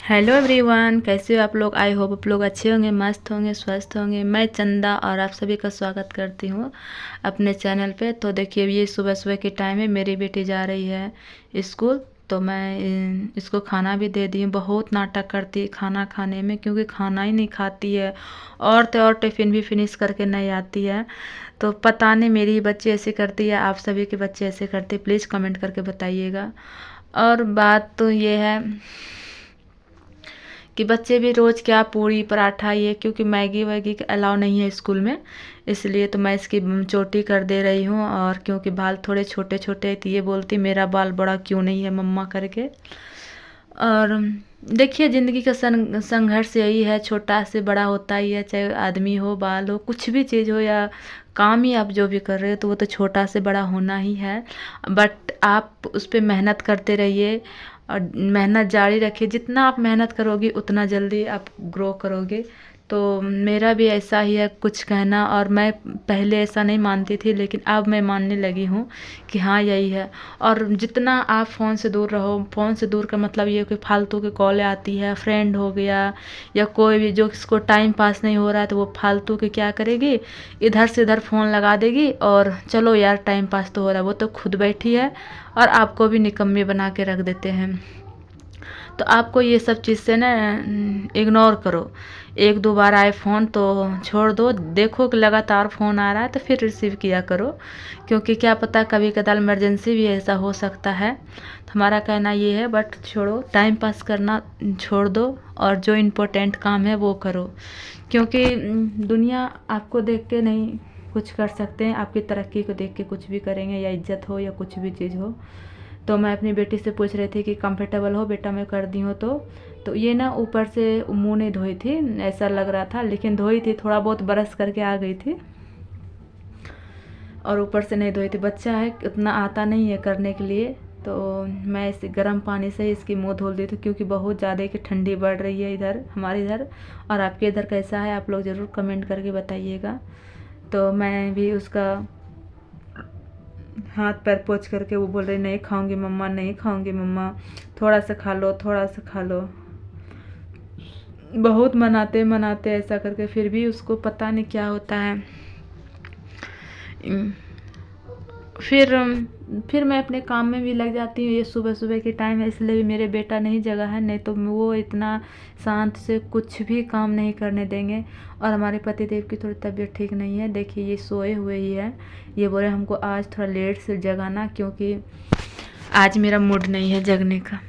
Hello everyone, कैसे हो आप लोग। आई होप आप लोग अच्छे होंगे, मस्त होंगे, स्वस्थ होंगे। मैं चंदा और आप सभी का स्वागत करती हूँ अपने चैनल पे। तो देखिए, ये सुबह सुबह के टाइम है, मेरी बेटी जा रही है स्कूल। तो मैं इसको खाना भी दे दी हूँ। बहुत नाटक करती है खाना खाने में, क्योंकि खाना ही नहीं खाती है और टिफ़िन भी फिनिश करके नहीं आती है। तो पता नहीं मेरी ही बच्ची ऐसे करती है, आप सभी के बच्चे ऐसे करते, प्लीज़ कमेंट करके बताइएगा। और बात तो ये है कि बच्चे भी रोज़ क्या पूरी पराठा ये, क्योंकि मैगी वैगी अलाउ नहीं है स्कूल में, इसलिए तो मैं इसकी चोटी कर दे रही हूँ। और क्योंकि बाल थोड़े छोटे छोटे हैं, तो ये बोलती मेरा बाल बड़ा क्यों नहीं है मम्मा करके। और देखिए, ज़िंदगी का संघर्ष यही है, छोटा से बड़ा होता ही है, चाहे आदमी हो, बाल हो, कुछ भी चीज़ हो या काम ही आप जो भी कर रहे हो, तो वो तो छोटा से बड़ा होना ही है। बट आप उस पर मेहनत करते रहिए और मेहनत जारी रखिए। जितना आप मेहनत करोगे उतना जल्दी आप ग्रो करोगे। तो मेरा भी ऐसा ही है कुछ कहना। और मैं पहले ऐसा नहीं मानती थी, लेकिन अब मैं मानने लगी हूँ कि हाँ यही है। और जितना आप फ़ोन से दूर रहो, फ़ोन से दूर का मतलब ये कि फालतू की कॉलें आती है, फ्रेंड हो गया या कोई भी जो किसको टाइम पास नहीं हो रहा है, तो वो फालतू के क्या करेगी, इधर से इधर फ़ोन लगा देगी और चलो यार टाइम पास तो हो रहा है। वो तो खुद बैठी है और आपको भी निकम्मे बना के रख देते हैं। तो आपको ये सब चीज़ से ना इग्नोर करो। एक दो बार आए फ़ोन तो छोड़ दो, देखो कि लगातार फ़ोन आ रहा है तो फिर रिसीव किया करो, क्योंकि क्या पता कभी कदाल इमरजेंसी भी ऐसा हो सकता है। तो हमारा कहना ये है, बट छोड़ो, टाइम पास करना छोड़ दो और जो इम्पोर्टेंट काम है वो करो। क्योंकि दुनिया आपको देख के नहीं कुछ कर सकते हैं, आपकी तरक्की को देख के कुछ भी करेंगे, या इज्जत हो या कुछ भी चीज़ हो। तो मैं अपनी बेटी से पूछ रही थी कि कंफर्टेबल हो बेटा मैं कर दी हूँ। तो ये ना ऊपर से मुंह नहीं धोई थी, ऐसा लग रहा था, लेकिन धोई थी, थोड़ा बहुत ब्रश करके आ गई थी और ऊपर से नहीं धोई थी। बच्चा है, उतना आता नहीं है करने के लिए। तो मैं इसे गर्म पानी से ही इसकी मुंह धो दी थी, क्योंकि बहुत ज़्यादा कि ठंडी बढ़ रही है इधर, हमारे इधर। और आपके इधर कैसा है आप लोग ज़रूर कमेंट करके बताइएगा। तो मैं भी उसका हाथ पैर पोंछ करके, वो बोल रही नहीं खाऊंगी मम्मा, नहीं खाऊंगी मम्मा, थोड़ा सा खा लो, थोड़ा सा खा लो। बहुत मनाते मनाते ऐसा करके, फिर भी उसको पता नहीं क्या होता है। फिर फिर मैं अपने काम में भी लग जाती हूँ। ये सुबह सुबह के टाइम है, इसलिए भी मेरे बेटा नहीं जगा है, नहीं तो वो इतना शांत से कुछ भी काम नहीं करने देंगे। और हमारे पतिदेव की थोड़ी तबीयत ठीक नहीं है, देखिए ये सोए हुए ही है। ये बोले हमको आज थोड़ा लेट से जगाना, क्योंकि आज मेरा मूड नहीं है जगने का।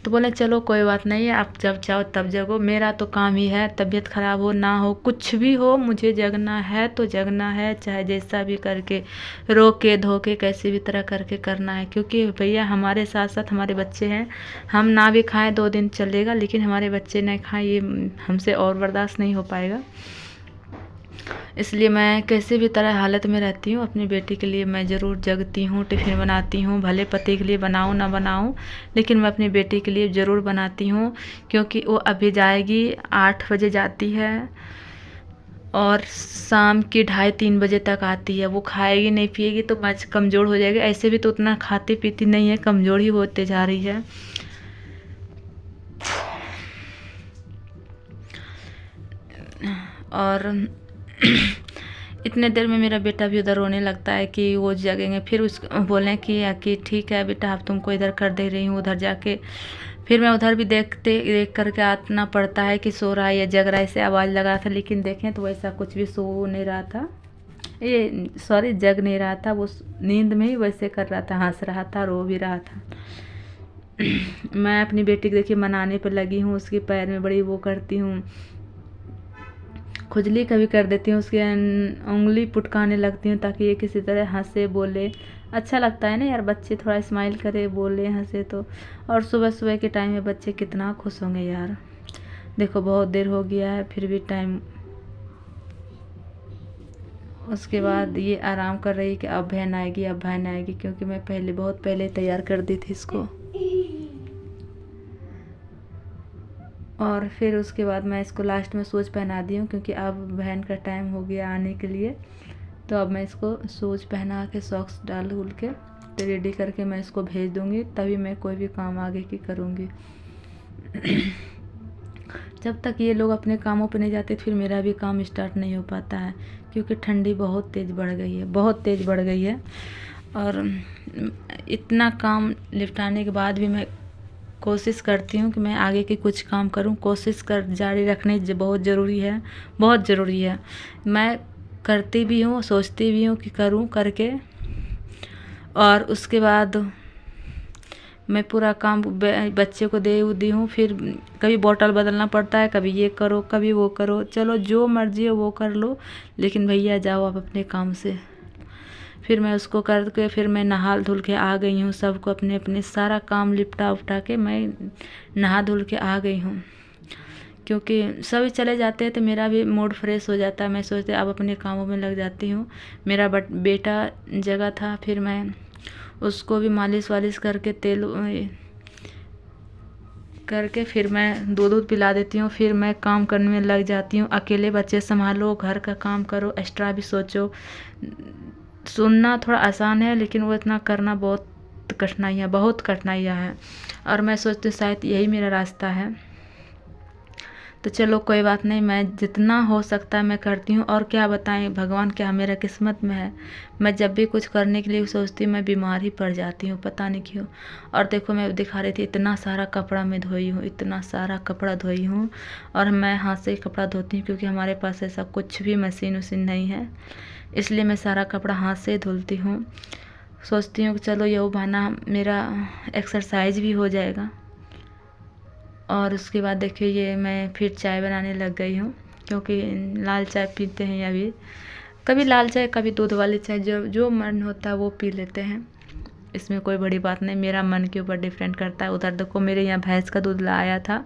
तो बोले चलो कोई बात नहीं है, आप जब चाहो तब जगो, मेरा तो काम ही है, तबीयत ख़राब हो ना हो कुछ भी हो, मुझे जगना है तो जगना है, चाहे जैसा भी करके, रो के धो के कैसे भी तरह करके करना है। क्योंकि भैया हमारे साथ साथ हमारे बच्चे हैं, हम ना भी खाएं 2 दिन चलेगा, लेकिन हमारे बच्चे नहीं खाएं ये हमसे और बर्दाश्त नहीं हो पाएगा। इसलिए मैं कैसे भी तरह हालत में रहती हूँ, अपनी बेटी के लिए मैं ज़रूर जगती हूँ, टिफ़िन बनाती हूँ, भले पति के लिए बनाऊँ ना बनाऊँ, लेकिन मैं अपनी बेटी के लिए ज़रूर बनाती हूँ। क्योंकि वो अभी जाएगी, 8 बजे जाती है और शाम की 2:30-3 बजे तक आती है। वो खाएगी नहीं पिएगी तो मैं कमज़ोर हो जाएगी। ऐसे भी तो उतना खाती पीती नहीं है, कमज़ोर ही होते जा रही है। और इतने देर में मेरा बेटा भी उधर रोने लगता है कि वो जगेंगे, फिर उसको बोलें कि ठीक है बेटा आप तुमको इधर कर दे रही हूँ, उधर जाके फिर मैं उधर भी देख करके आना पड़ता है कि सो रहा है या जग रहा है, ऐसे आवाज़ लगा था। लेकिन देखें तो वैसा कुछ भी सो नहीं रहा था, ये सॉरी जग नहीं रहा था, वो नींद में ही वैसे कर रहा था, हंस रहा था, रो भी रहा था। मैं अपनी बेटी को देखिए मनाने पर लगी हूँ, उसके पैर में बड़ी वो करती हूँ, खुजली कभी कर देती हूँ, उसकी उंगली पुटकाने लगती हूँ ताकि ये किसी तरह हंसे बोले। अच्छा लगता है ना यार, बच्चे थोड़ा स्माइल करे, बोले, हंसे तो। और सुबह सुबह के टाइम में बच्चे कितना खुश होंगे यार। देखो बहुत देर हो गया है, फिर भी टाइम। उसके बाद ये आराम कर रही कि अब बहन आएगी, अब बहन आएगी, क्योंकि मैं पहले बहुत पहले तैयार कर दी थी इसको। और फिर उसके बाद मैं इसको लास्ट में शूज़ पहना दी हूँ, क्योंकि अब बहन का टाइम हो गया आने के लिए। तो अब मैं इसको शूज़ पहना के, सॉक्स डाल उल के, तो रेडी करके मैं इसको भेज दूँगी, तभी मैं कोई भी काम आगे की करूँगी। जब तक ये लोग अपने कामों पे नहीं जाते फिर मेरा भी काम स्टार्ट नहीं हो पाता है, क्योंकि ठंडी बहुत तेज़ बढ़ गई है, बहुत तेज़ बढ़ गई है। और इतना काम निपटाने के बाद भी मैं कोशिश करती हूँ कि मैं आगे के कुछ काम करूँ, कोशिश कर जारी रखनी बहुत ज़रूरी है, बहुत ज़रूरी है। मैं करती भी हूँ, सोचती भी हूँ कि करूँ करके, और उसके बाद मैं पूरा काम बच्चे को दे दी हूँ। फिर कभी बॉटल बदलना पड़ता है, कभी ये करो कभी वो करो, चलो जो मर्जी हो वो कर लो, लेकिन भैया जाओ आप अपने काम से। फिर मैं उसको करके फिर मैं नहा धुल के आ गई हूँ, सबको अपने अपने सारा काम लिपटा उपटा के मैं नहा धुल के आ गई हूँ, क्योंकि सभी चले जाते हैं तो मेरा भी मूड फ्रेश हो जाता है। मैं सोचती अब अपने कामों में लग जाती हूँ। मेरा बेटा जगह था, फिर मैं उसको भी मालिश वालिश करके तेल करके फिर मैं दूध पिला देती हूँ। फिर मैं काम करने में लग जाती हूँ। अकेले बच्चे संभालो, घर का काम करो, एक्स्ट्रा भी सोचो। सुनना थोड़ा आसान है, लेकिन वो इतना करना बहुत कठिनाइयाँ, बहुत कठिनाइयाँ हैं। और मैं सोचती हूँ शायद यही मेरा रास्ता है। तो चलो कोई बात नहीं, मैं जितना हो सकता है मैं करती हूँ। और क्या बताएं, भगवान क्या मेरा किस्मत में है, मैं जब भी कुछ करने के लिए सोचती हूँ मैं बीमार ही पड़ जाती हूँ, पता नहीं क्यों। और देखो मैं दिखा रही थी, इतना सारा कपड़ा मैं धोई हूँ, इतना सारा कपड़ा धोई हूँ। और मैं हाथ से ही कपड़ा धोती हूँ, क्योंकि हमारे पास ऐसा कुछ भी मशीन वशीन नहीं है, इसलिए मैं सारा कपड़ा हाथ से ही धुलती हूँ। सोचती हूँ कि चलो ये बहाना मेरा एक्सरसाइज भी हो जाएगा। और उसके बाद देखिए ये मैं फिर चाय बनाने लग गई हूँ, क्योंकि लाल चाय पीते हैं अभी, कभी लाल चाय कभी दूध वाली चाय, जो जो मन होता है वो पी लेते हैं। इसमें कोई बड़ी बात नहीं, मेरा मन के ऊपर डिपेंड करता है। उधर देखो मेरे यहाँ भैंस का दूध लाया था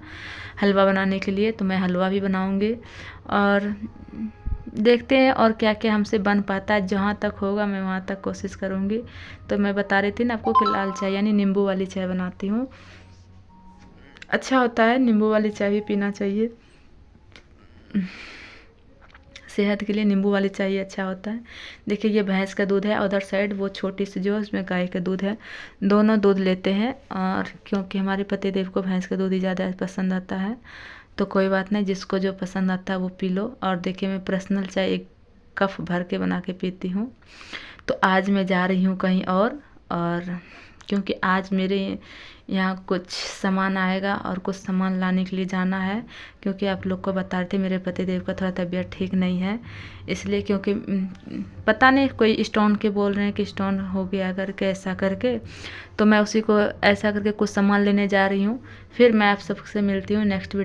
हलवा बनाने के लिए, तो मैं हलवा भी बनाऊँगी। और देखते हैं और क्या क्या हमसे बन पाता है, जहाँ तक होगा मैं वहाँ तक कोशिश करूँगी। तो मैं बता रही थी ना आपको कि लाल चाय यानी नींबू वाली चाय बनाती हूँ, अच्छा होता है, नींबू वाली चाय भी पीना चाहिए, सेहत के लिए नींबू वाली चाय ही अच्छा होता है। देखिए ये भैंस का दूध है, उधर साइड वो छोटी सी जो उसमें गाय का दूध है, दोनों दूध लेते हैं। और क्योंकि हमारे पतिदेव को भैंस का दूध ही ज़्यादा पसंद आता है, तो कोई बात नहीं, जिसको जो पसंद आता है वो पी लो। और देखिए मैं पर्सनल चाय एक कप भर के बना के पीती हूँ। तो आज मैं जा रही हूँ कहीं और क्योंकि आज मेरे यहाँ कुछ सामान आएगा और कुछ सामान लाने के लिए जाना है, क्योंकि आप लोग को बता रहे थे मेरे पतिदेव का थोड़ा तबीयत ठीक नहीं है, इसलिए क्योंकि पता नहीं कोई स्टोन के बोल रहे हैं कि स्टोन हो गया करके, ऐसा करके। तो मैं उसी को ऐसा करके कुछ सामान लेने जा रही हूँ। फिर मैं आप सबसे मिलती हूँ नेक्स्ट वीडियो।